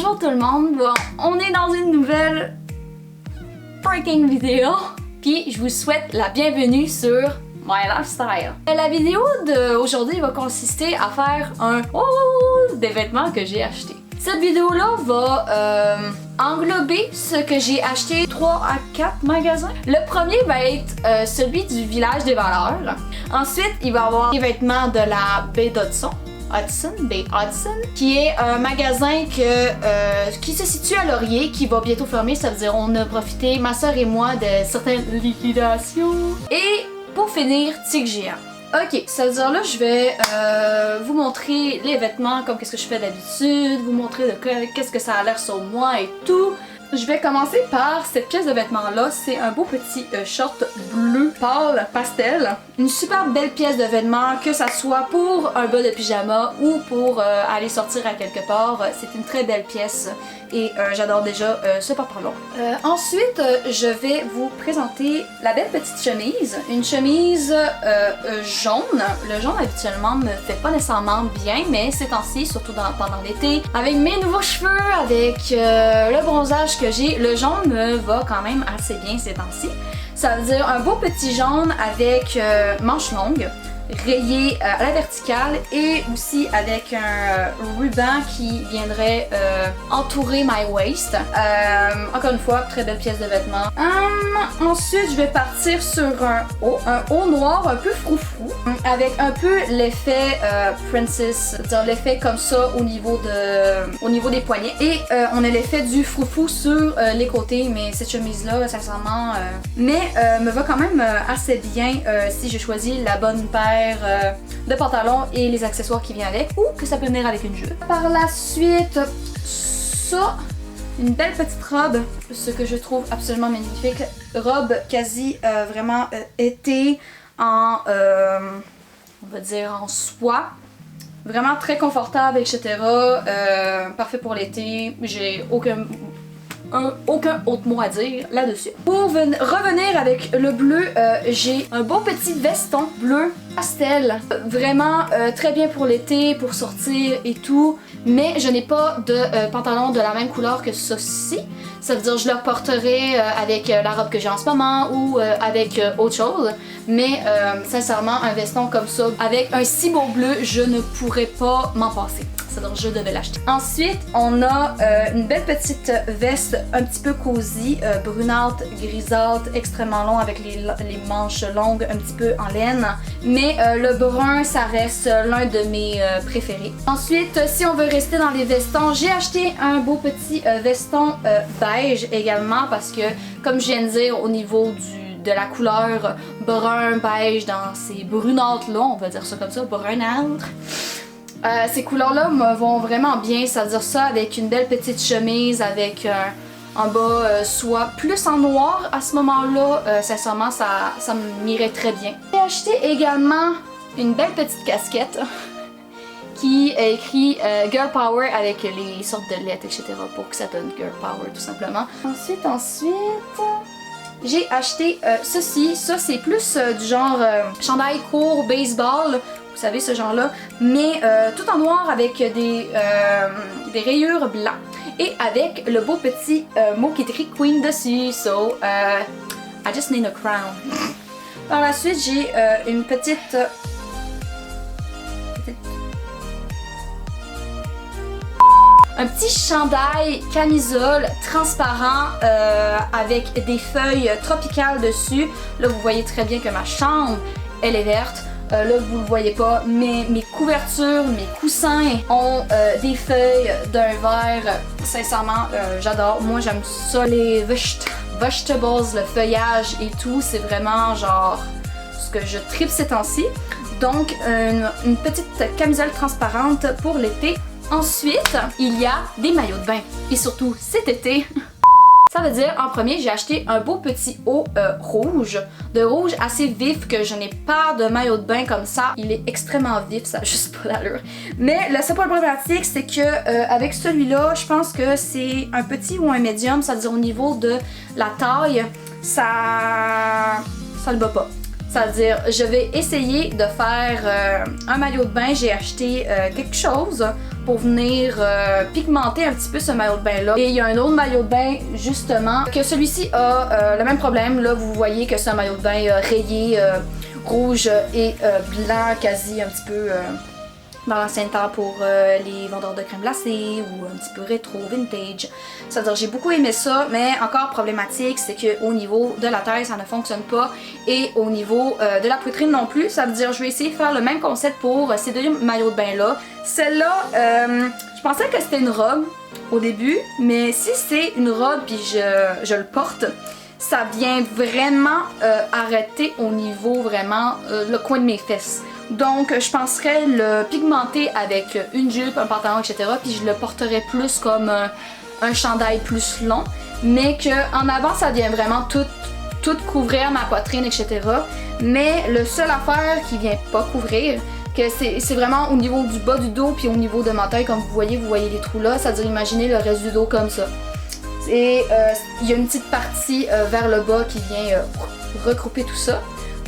Bonjour tout le monde, bon, on est dans une nouvelle freaking vidéo, puis je vous souhaite la bienvenue sur My Lifestyle. La vidéo d'aujourd'hui va consister à faire un haul des vêtements que j'ai achetés. Cette vidéo-là va englober ce que j'ai acheté 3 à 4 magasins. Le premier va être celui du Village des Valeurs. Ensuite, il va y avoir les vêtements de la baie d'Hudson. Bay Hudson, qui est un magasin qui se situe à Laurier, qui va bientôt fermer, ça veut dire on a profité, ma soeur et moi, de certaines liquidations. Et pour finir, Tic Géant. Ok, ça veut dire là, je vais vous montrer les vêtements comme qu'est-ce que je fais d'habitude, vous montrer qu'est-ce que ça a l'air sur moi et tout. Je vais commencer par cette pièce de vêtements là, c'est un beau petit short bleu pâle pastel. Une super belle pièce de vêtements, que ça soit pour un bas de pyjama ou pour aller sortir à quelque part. C'est une très belle pièce et j'adore déjà ce pantalon. Ensuite, je vais vous présenter la belle petite chemise. Une chemise jaune. Le jaune habituellement me fait pas nécessairement bien, mais ces temps-ci, surtout pendant l'été, avec mes nouveaux cheveux, avec le bronzage que j'ai, le jaune me va quand même assez bien ces temps-ci. Ça veut dire un beau petit jaune avec manches longues, rayé à la verticale et aussi avec un ruban qui viendrait entourer my waist. Encore une fois, très belle pièce de vêtements. Ensuite, je vais partir sur un haut noir un peu froufrou avec un peu l'effet princess, c'est-à-dire l'effet comme ça au niveau des poignets. Et on a l'effet du froufrou sur les côtés, mais cette chemise-là, sincèrement, me va quand même assez bien si je choisis la bonne paire de pantalons et les accessoires qui viennent avec, ou que ça peut venir avec une jupe. Par la suite, ça, une belle petite robe, ce que je trouve absolument magnifique. Robe quasi vraiment été en, on va dire en soie. Vraiment très confortable, etc. Parfait pour l'été. J'ai aucun autre mot à dire là-dessus. Pour revenir avec le bleu, j'ai un beau petit veston bleu pastel. Vraiment très bien pour l'été, pour sortir et tout. Mais je n'ai pas de pantalon de la même couleur que ceci. Ça veut dire que je le porterai avec la robe que j'ai en ce moment ou avec autre chose. Mais sincèrement, un veston comme ça, avec un si beau bleu, je ne pourrais pas m'en passer. C'est-à-dire je devais l'acheter. Ensuite, on a une belle petite veste un petit peu cosy, brunâtre, grisâtre, extrêmement long avec les manches longues, un petit peu en laine. Mais le brun, ça reste l'un de mes préférés. Ensuite, si on veut rester dans les vestons, j'ai acheté un beau petit veston beige également parce que, comme je viens de dire, au niveau de la couleur brun, beige, dans ces brunâtres-là, on va dire ça comme ça, brunâtre. Ces couleurs-là me vont vraiment bien, ça veut dire ça avec une belle petite chemise, avec en bas soit plus en noir à ce moment-là, sincèrement ça m'irait très bien. J'ai acheté également une belle petite casquette qui est écrit Girl Power avec les sortes de lettres, etc. pour que ça donne Girl Power tout simplement. Ensuite, j'ai acheté ceci. Ça c'est plus du genre chandail court, baseball. Vous savez ce genre là, mais tout en noir avec des rayures blancs et avec le beau petit mot qui est écrit Queen dessus, so I just need a crown. Par la suite j'ai une petite un petit chandail camisole transparent avec des feuilles tropicales dessus. Là vous voyez très bien que ma chambre elle est verte. Là vous le voyez pas, mais mes couvertures, mes coussins ont des feuilles d'un vert. Sincèrement, j'adore. Moi j'aime ça, les vegetables, le feuillage et tout. C'est vraiment genre ce que je tripe ces temps-ci. Donc une petite camisole transparente pour l'été. Ensuite, il y a des maillots de bain. Et surtout cet été. Ça veut dire, en premier, j'ai acheté un beau petit haut rouge, de rouge assez vif, que je n'ai pas de maillot de bain comme ça. Il est extrêmement vif, ça n'a juste pas d'allure. Mais le seul problématique, c'est que avec celui-là, je pense que c'est un petit ou un médium, ça veut dire au niveau de la taille, ça ne va pas. Ça veut dire, je vais essayer de faire un maillot de bain. J'ai acheté quelque chose pour venir pigmenter un petit peu ce maillot de bain là. Et il y a un autre maillot de bain justement que celui-ci a le même problème. Là vous voyez que c'est un maillot de bain rayé rouge et blanc quasi un petit peu dans l'ancien temps pour les vendeurs de crème glacée ou un petit peu rétro, vintage. C'est-à-dire j'ai beaucoup aimé ça, mais encore problématique, c'est qu'au niveau de la taille, ça ne fonctionne pas et au niveau de la poitrine non plus. Ça veut dire je vais essayer de faire le même concept pour ces deux maillots de bain là. Celle-là, je pensais que c'était une robe au début, mais si c'est une robe puis je le porte, ça vient vraiment arrêter au niveau vraiment le coin de mes fesses. Donc je penserais le pigmenter avec une jupe, un pantalon, etc. Puis je le porterais plus comme un chandail plus long, mais qu'en avant ça vient vraiment tout couvrir ma poitrine, etc. Mais le seul affaire qui vient pas couvrir, que c'est vraiment au niveau du bas du dos puis au niveau de ma taille, comme vous voyez les trous là, c'est-à-dire imaginez le reste du dos comme ça. Et il y a une petite partie vers le bas qui vient regrouper tout ça.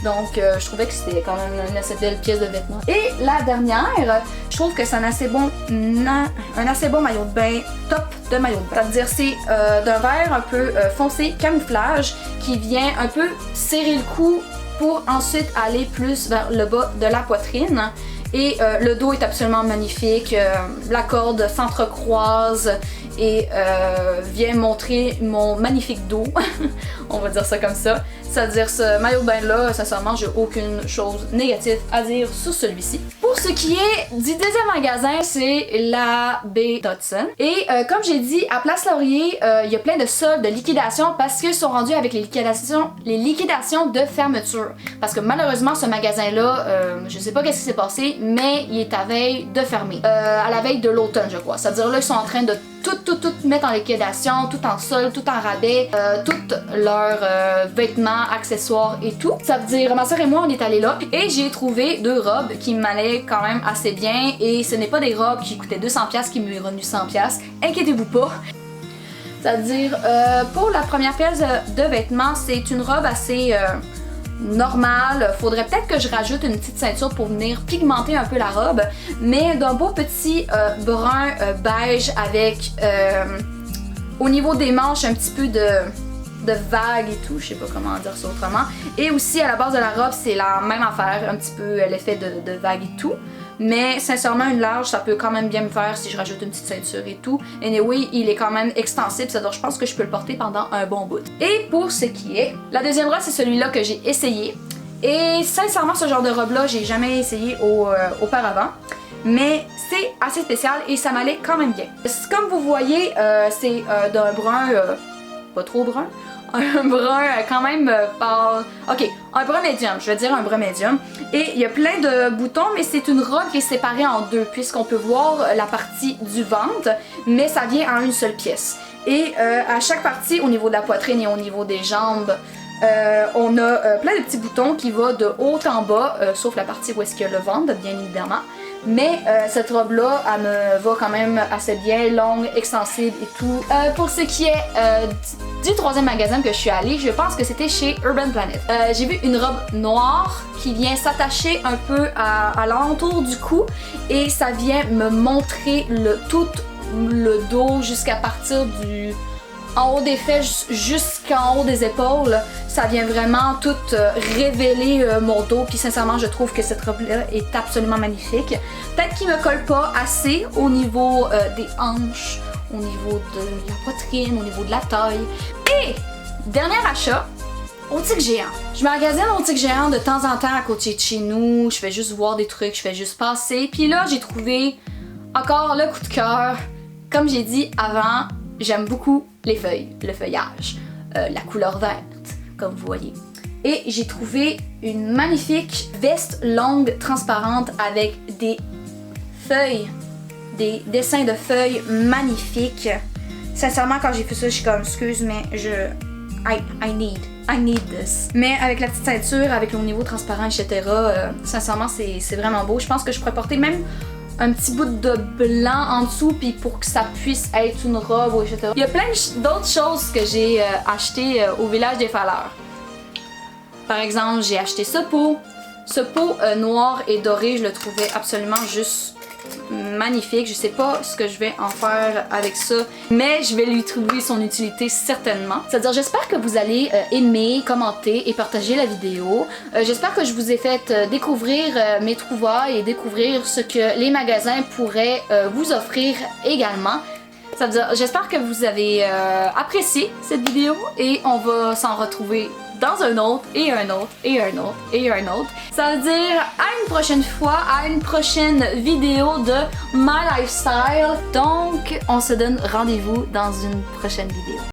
Donc je trouvais que c'était quand même une assez belle pièce de vêtement. Et la dernière, je trouve que c'est un assez bon maillot de bain, top de maillot de bain. C'est-à-dire c'est d'un vert un peu foncé, camouflage, qui vient un peu serrer le cou pour ensuite aller plus vers le bas de la poitrine. Et le dos est absolument magnifique, la corde s'entrecroise et vient montrer mon magnifique dos, on va dire ça comme ça. C'est-à-dire ce maillot de bain là, sincèrement j'ai aucune chose négative à dire sur celui-ci. Pour ce qui est du deuxième magasin, c'est la baie Dodson. Et comme j'ai dit, à Place Laurier, il y a plein de soldes, de liquidations parce qu'ils sont rendus avec les liquidations de fermeture. Parce que malheureusement ce magasin là, je sais pas qu'est-ce qui s'est passé, mais il est à veille de fermer. À la veille de l'automne je crois. C'est-à-dire là ils sont en train de tout mettre en liquidation, tout en solde, tout en rabais, tous leurs vêtements, accessoires et tout. Ça veut dire, ma soeur et moi on est allés là et j'ai trouvé deux robes qui m'allaient quand même assez bien et ce n'est pas des robes qui coûtaient 200$ qui m'ont revenu 100$, inquiétez-vous pas. C'est-à-dire, pour la première pièce de vêtements, c'est une robe assez normale. Faudrait peut-être que je rajoute une petite ceinture pour venir pigmenter un peu la robe, mais d'un beau petit brun beige avec au niveau des manches un petit peu de vagues et tout, je sais pas comment dire ça autrement. Et aussi à la base de la robe c'est la même affaire, un petit peu l'effet de vagues et tout. Mais sincèrement une large ça peut quand même bien me faire si je rajoute une petite ceinture et tout. Anyway, il est quand même extensible, c'est-à-dire je pense que je peux le porter pendant un bon bout. Et pour ce qui est, la deuxième robe c'est celui-là que j'ai essayé. Et sincèrement ce genre de robe là j'ai jamais essayé auparavant. Mais c'est assez spécial et ça m'allait quand même bien. Comme vous voyez, c'est d'un brun, pas trop brun, un brun quand même pâle. Ok, un brun médium, je vais dire un brun médium. Et il y a plein de boutons, mais c'est une robe qui est séparée en deux, puisqu'on peut voir la partie du ventre, mais ça vient en une seule pièce. Et à chaque partie, au niveau de la poitrine et au niveau des jambes, on a plein de petits boutons qui vont de haut en bas, sauf la partie où est-ce qu'il y a le ventre, bien évidemment. Mais cette robe-là, elle me va quand même assez bien, longue, extensible et tout. Pour ce qui est du troisième magasin que je suis allée, je pense que c'était chez Urban Planet. J'ai vu une robe noire qui vient s'attacher un peu à l'entour du cou et ça vient me montrer tout le dos jusqu'à partir du... en haut des fesses jusqu'en haut des épaules. Ça vient vraiment tout révéler mon dos. Puis sincèrement, je trouve que cette robe-là est absolument magnifique. Peut-être qu'il me colle pas assez au niveau des hanches, au niveau de la poitrine, au niveau de la taille. Et dernier achat, au Tic Géant. Je magasine au Tic Géant de temps en temps à côté de chez nous. Je fais juste voir des trucs, je fais juste passer. Puis là, j'ai trouvé encore le coup de cœur. Comme j'ai dit avant, j'aime beaucoup les feuilles, le feuillage, la couleur verte, comme vous voyez. Et j'ai trouvé une magnifique veste longue transparente avec des feuilles, des dessins de feuilles magnifiques. Sincèrement, quand j'ai fait ça, je suis comme, excuse, mais I need this. Mais avec la petite ceinture, avec le niveau transparent, etc., sincèrement, c'est vraiment beau. Je pense que je pourrais porter même un petit bout de blanc en dessous puis pour que ça puisse être une robe, etc. Il y a plein d'autres choses que j'ai acheté au Village des Falleurs. Par exemple, j'ai acheté ce pot. Ce pot noir et doré, je le trouvais absolument juste magnifique. Je sais pas ce que je vais en faire avec ça, mais je vais lui trouver son utilité certainement. C'est-à-dire, j'espère que vous allez aimer, commenter et partager la vidéo. J'espère que je vous ai fait découvrir mes trouvailles et découvrir ce que les magasins pourraient vous offrir également. Ça veut dire, j'espère que vous avez apprécié cette vidéo et on va s'en retrouver dans un autre, et un autre, et un autre, et un autre. Ça veut dire à une prochaine fois, à une prochaine vidéo de My Lifestyle. Donc, on se donne rendez-vous dans une prochaine vidéo.